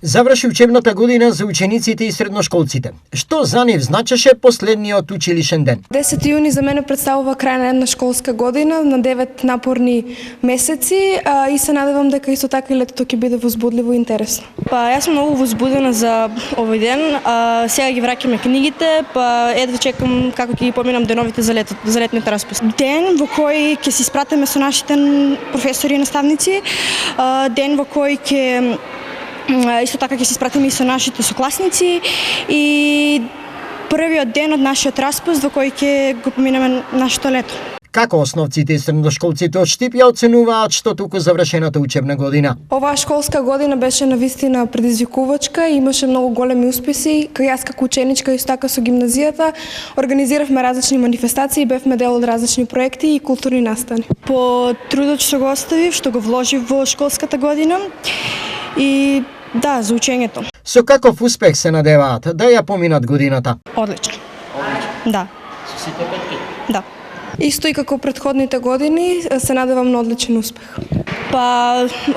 Заврши учебната година за учениците и средношколците. Што за нив значеше последниот училишен ден? 10 јуни за мене представува крај на една школска година, на 9 напорни месеци и се надевам дека исто така и летото ќе биде возбудливо и интересно. Јас сум многу возбудена за овој ден. Сега ги враќаме книгите, едва чекам како ќе ги поминам деновите за летниот распуст. Ден во кој ќе се испратиме со нашите професори и наставници, ден во кој ќе исто така ќе се испратиме и со нашите сокласници и првиот ден од нашиот распуст во кој ќе го поминеме нашето лето. Како основците и средношколците од Штип ја оценуваат што туку завршената учебна година? Оваа школска година беше навистина предизвикувачка и имаше многу големи успеси. Јас како ученичка исто така со гимназијата организиравме различни манифестации, бевме дел од различни проекти и културни настани. По трудот што го оставив, што го вложив во школската година и да, за учењето. Со каков успех се надеваат да ја поминат годината? Одлично. Да. Со сите петки? Да. Исто и како претходните години се надевам на одличен успех.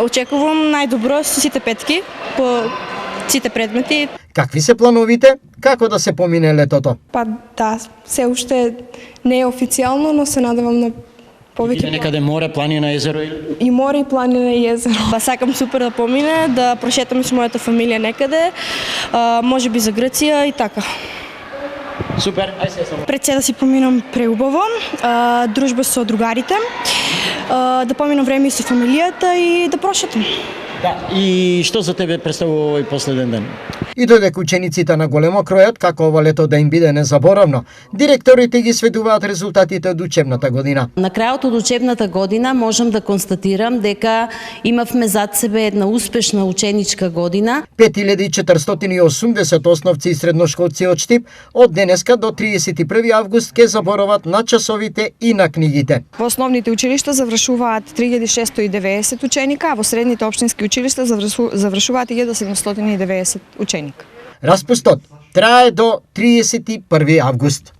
Очекувам најдобро со сите петки по сите предмети. Какви се плановите? Како да се помине летото? Да, се уште не е официјално, но се надевам на повеќе. Некаде море, планина, езеро или? И море, и планина, и езеро. Сакам супер да помине, да прошетаме со мојата фамилија некаде, можеби за Грција и така. Супер, ај се само. Пред се да си поминам преубаво, дружба со другарите, да поминам време и со фамилијата и да прошетам. Да, и што за тебе представува овој последен ден? И додека учениците на големо кројат како ова лето да им биде незаборавно, директорите ги сведуваат резултатите од учебната година. На крајот од учебната година можам да констатирам дека имавме зад себе една успешна ученичка година. 5480 основци и средношколци од Штип од денеска до 31 август ќе заборават на часовите и на книгите. Во основните училишта завршуваат 3690 ученика, а во средните општински училишта завршуваат 1790 ученика. Распустот трае до 31 август.